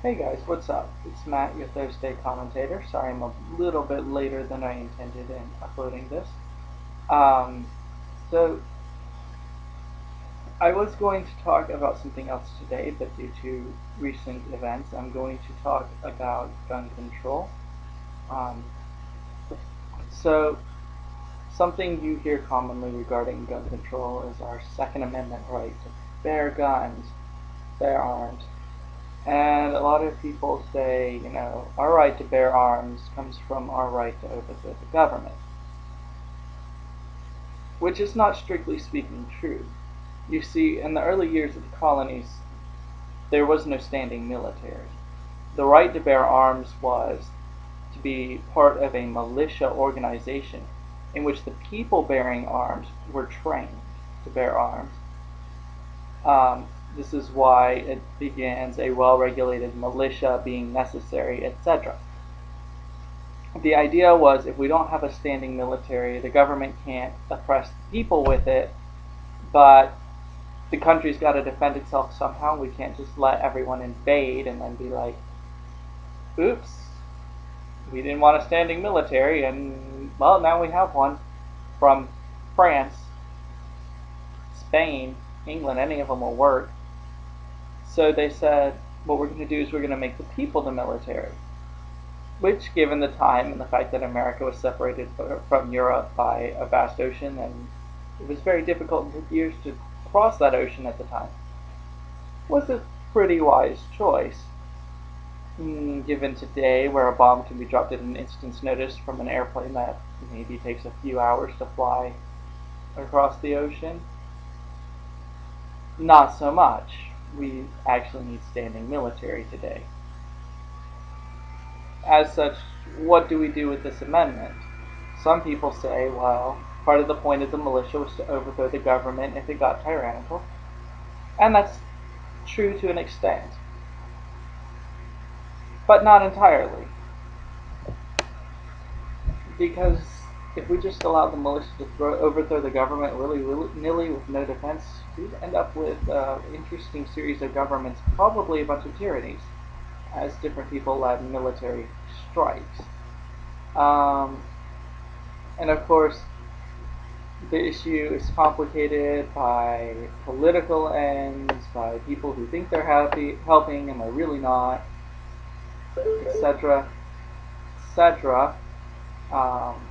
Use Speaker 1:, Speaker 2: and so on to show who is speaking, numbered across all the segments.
Speaker 1: Hey guys, what's up? It's Matt, your Thursday commentator. Sorry I'm a little bit later than I intended in uploading this. Um, so, I was going to talk about something else today, but due to recent events, I'm going to talk about gun control. Um, so, something you hear commonly regarding gun control is our Second Amendment right to bear guns, bear arms. And a lot of people say, our right to bear arms comes from our right to overthrow the government, which is not strictly speaking true. You see, in the early years of the colonies, there was no standing military. The right to bear arms was to be part of a militia organization in which the people bearing arms were trained to bear arms. This is why it begins a well-regulated militia being necessary, etc. The idea was if we don't have a standing military, the government can't oppress the people with it, but the country's got to defend itself somehow. We can't just let everyone invade and then be like, oops, we didn't want a standing military, and well, now we have one from France, Spain, England, any of them will work. So they said, what we're going to do is we're going to make the people the military. Which, given the time and the fact that America was separated from Europe by a vast ocean, and it was very difficult and took years to cross that ocean at the time, was a pretty wise choice. Given today, where a bomb can be dropped at an instant's notice from an airplane that maybe takes a few hours to fly across the ocean, not so much. We actually need standing military today. As such, what do we do with this amendment? Some people say, well, part of the point of the militia was to overthrow the government if it got tyrannical. And that's true to an extent. But not entirely. Because if we just allow the militia to overthrow the government willy-nilly with no defense, we'd end up with an interesting series of governments, probably a bunch of tyrannies, as different people led military strikes. And of course, the issue is complicated by political ends, by people who think they're helping and they're really not, etc., etc. Um,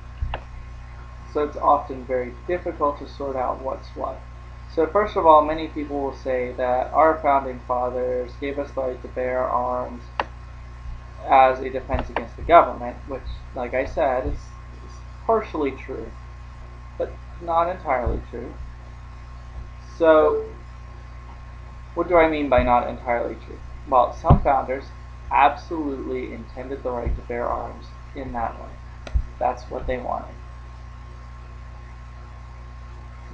Speaker 1: so it's often very difficult to sort out what's what. So first of all, many people will say that our founding fathers gave us the right to bear arms as a defense against the government, which, like I said, is partially true, but not entirely true. So, what do I mean by not entirely true? Well, some founders absolutely intended the right to bear arms in that way. That's what they wanted.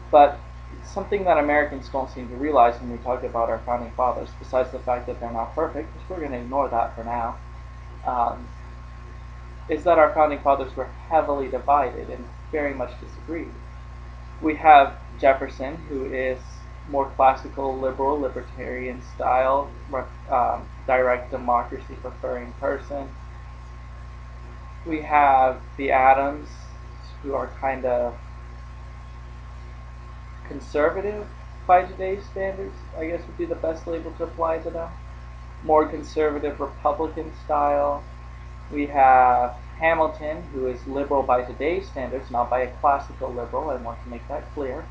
Speaker 1: But something that Americans don't seem to realize when we talk about our founding fathers, besides the fact that they're not perfect, which we're going to ignore that for now, is that our founding fathers were heavily divided and very much disagreed. We have Jefferson, who is more classical liberal libertarian style, direct democracy preferring person. We have the Adams, who are kind of conservative by today's standards, I guess would be the best label to apply to them. More conservative Republican style. We have Hamilton, who is liberal by today's standards, not by a classical liberal. I want to make that clear,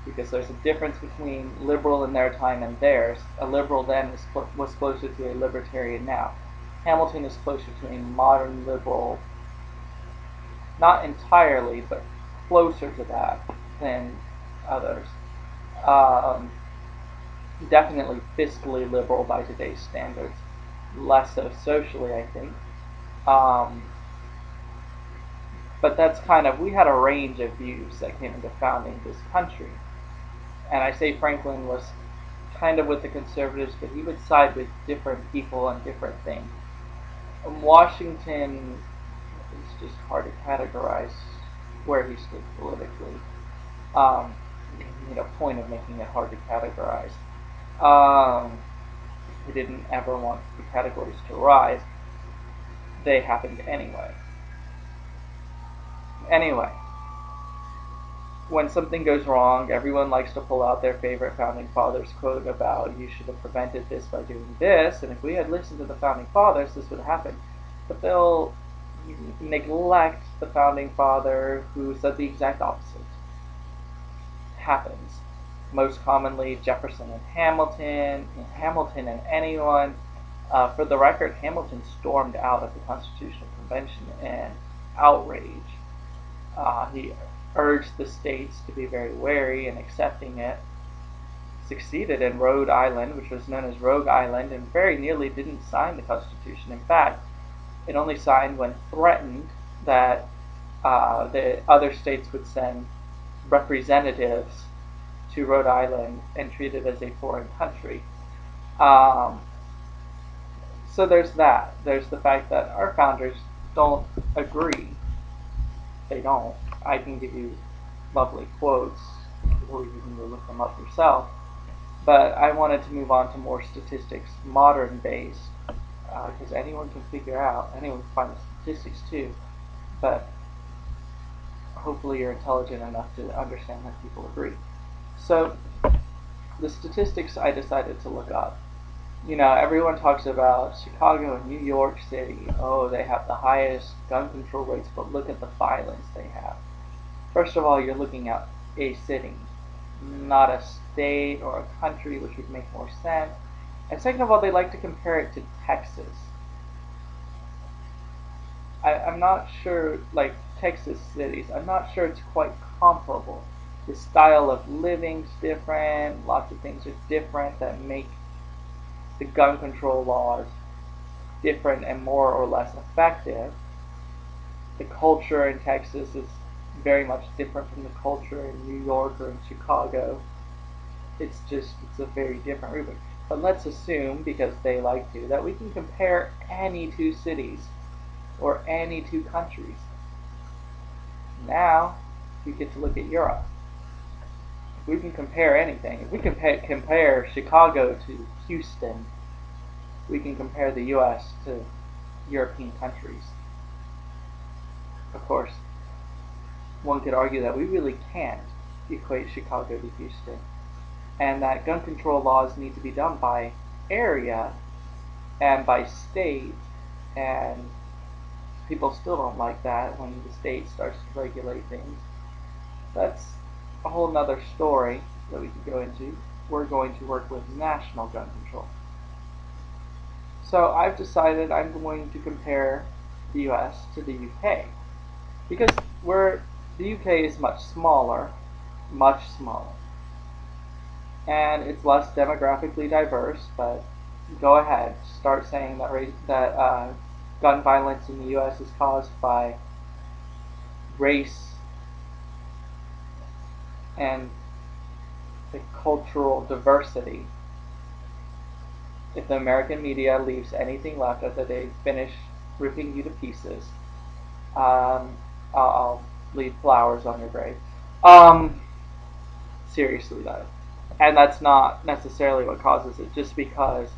Speaker 1: because there's a difference between liberal in their time and theirs. A liberal then was closer to a libertarian now. Hamilton is closer to a modern liberal, not entirely, but closer to that than others. Um, Definitely fiscally liberal by today's standards, less so socially, I think. Um, but that's kind of, we had a range of views that came into founding this country. And I say Franklin was kind of with the conservatives, but he would side with different people on different things. Washington, it's just hard to categorize where he stood politically. He made a point of making it hard to categorize. Um, He didn't ever want the categories to rise. They happened anyway. Anyway, when something goes wrong, everyone likes to pull out their favorite founding fathers quote about you should have prevented this by doing this, and if we had listened to the founding fathers, this would happen. But they'll neglect the founding father who said the exact opposite. It happens. Most commonly, Jefferson and Hamilton and anyone. For the record, Hamilton stormed out of the Constitutional Convention in outrage. He urged the states to be very wary in accepting it. Succeeded in Rhode Island, which was known as Rogue Island, and very nearly didn't sign the Constitution. In fact, it only signed when threatened that the other states would send representatives to Rhode Island and treat it as a foreign country. Um, so there's that. There's the fact that our founders don't agree. They don't. I can give you lovely quotes, or you can go look them up yourself. But I wanted to move on to more statistics, modern based, because anyone can find the statistics too. But hopefully you're intelligent enough to understand that people agree. So the statistics I decided to look up. Everyone talks about Chicago and New York City. Oh, they have the highest gun control rates, but look at the violence they have. First of all, you're looking at a city, not a state or a country, which would make more sense. And second of all, they like to compare it to Texas. I'm not sure, like Texas cities, I'm not sure it's quite comparable. The style of living's different, lots of things are different that make the gun control laws different and more or less effective. The culture in Texas is very much different from the culture in New York or in Chicago. It's a very different rubric. But let's assume, because they like to, that we can compare any two cities or any two countries. Now, we get to look at Europe. If we can compare anything, if we can compare Chicago to Houston, we can compare the US to European countries. Of course, one could argue that we really can't equate Chicago to Houston, and that gun control laws need to be done by area and by state, and people still don't like that when the state starts to regulate things. That's a whole nother story that we could go into. We're going to work with national gun control. So I've decided I'm going to compare the US to the UK, because the UK is much smaller, and it's less demographically diverse. But go ahead, start saying that gun violence in the U.S. is caused by race and the cultural diversity. If the American media leaves anything left after they finish ripping you to pieces, I'll leave flowers on your grave. Seriously though, and that's not necessarily what causes it. Just because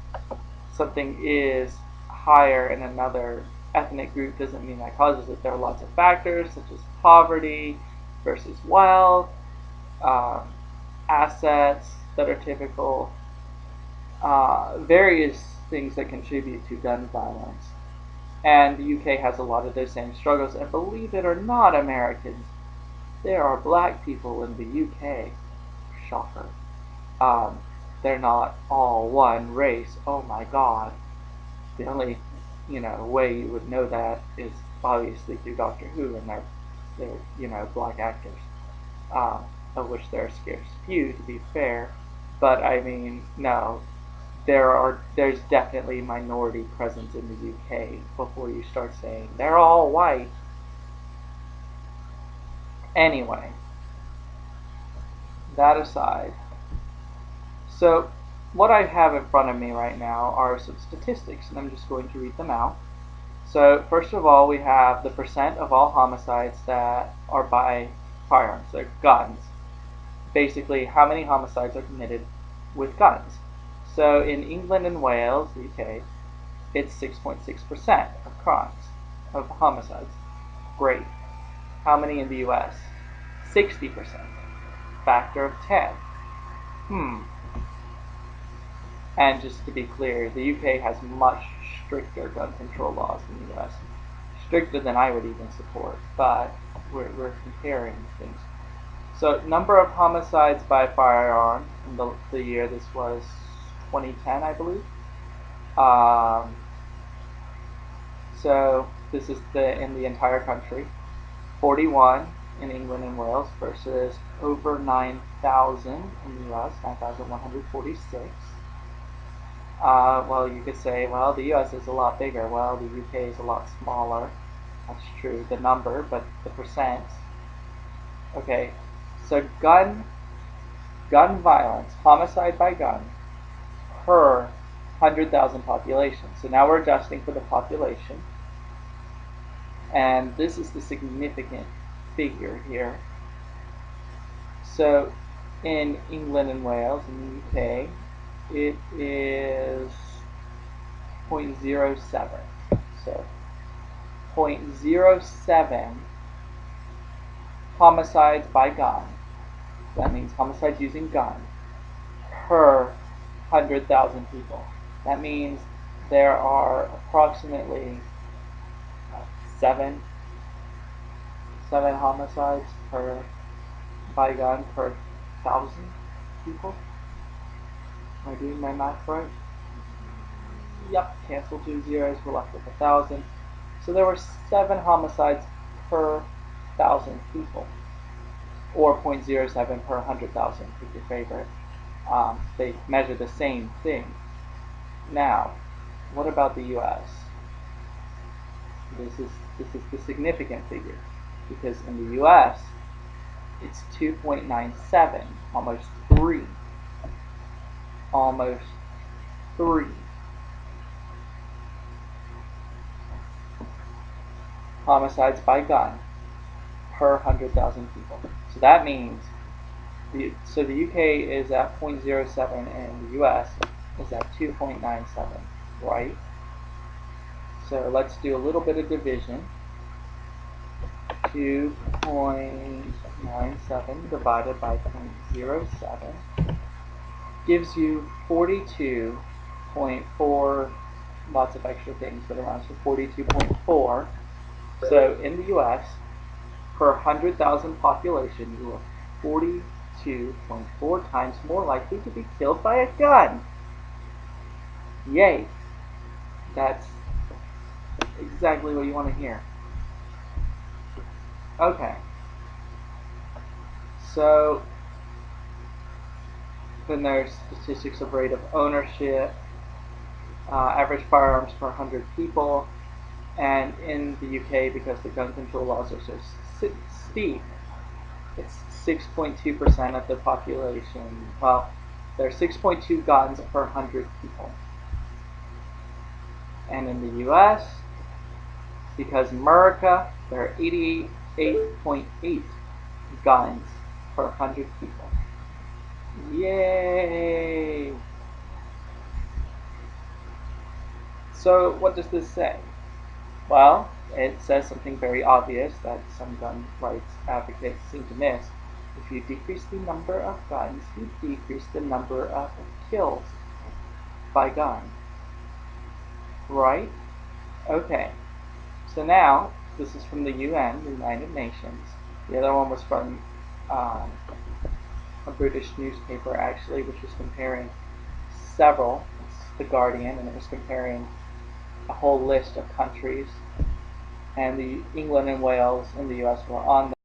Speaker 1: something is higher in another ethnic group doesn't mean that causes it. There are lots of factors such as poverty versus wealth, um, assets that are typical, various things that contribute to gun violence. And the UK has a lot of those same struggles. And believe it or not, Americans, there are black people in the UK. Shocker. Um, they're not all one race. Oh my God. The only, way you would know that is obviously through Doctor Who and their black actors, of which there are scarce few, to be fair. But I mean, no, there's definitely minority presence in the UK before you start saying they're all white. Anyway, that aside, so what I have in front of me right now are some statistics, and I'm just going to read them out. So first of all, we have the percent of all homicides that are by firearms, they're guns. Basically, how many homicides are committed with guns. So in England and Wales, the UK, it's 6.6% of crimes, of homicides. Great. How many in the US? 60%. Factor of 10. And just to be clear, the UK has much stricter gun control laws than the US. Stricter than I would even support, but we're comparing things. So number of homicides by firearm in the year, this was 2010, I believe. So this is in the entire country. 41 in England and Wales versus over 9,000 in the US, 9,146. Well, you could say, well, the US is a lot bigger. Well, the UK is a lot smaller. That's true, the number, but the percent. Okay, so gun violence, homicide by gun, per 100,000 population. So now we're adjusting for the population. And this is the significant figure here. So in England and Wales, in the UK, it is 0.07. So 0.07 homicides by gun. That means homicides using gun per 100,000 people. That means there are approximately seven homicides by gun per 1,000 people. Am I doing my math right? Yep, cancel 2 zeros, we're left with 1,000. So there were 7 homicides per 1,000 people, or 0.07 per 100,000, pick your favorite. They measure the same thing. Now, what about the US? This is the significant figure, because in the US, it's 2.97, almost 3. Almost 3. Homicides by gun per 100,000 people. So that means, the UK is at 0.07 and the US is at 2.97, right? So let's do a little bit of division. 2.97 divided by 0.07 gives you 42.4, lots of extra things, but around 42.4. So in the US, per 100,000 population, you are 42.4 times more likely to be killed by a gun. Yay! That's exactly what you want to hear. Okay. So then there's statistics of rate of ownership, average firearms per 100 people, and in the UK, because the gun control laws are so steep, it's 6.2% of the population. Well, there are 6.2 guns per 100 people. And in the US, because America, there are 88.8 guns per 100 people. Yay! So what does this say? Well, it says something very obvious that some gun rights advocates seem to miss. If you decrease the number of guns, you decrease the number of kills by gun. Right? Okay. So now, this is from the UN, the United Nations. The other one was from a British newspaper, actually, which was comparing several. It's The Guardian, and it was comparing a whole list of countries. And the England and Wales and the US were on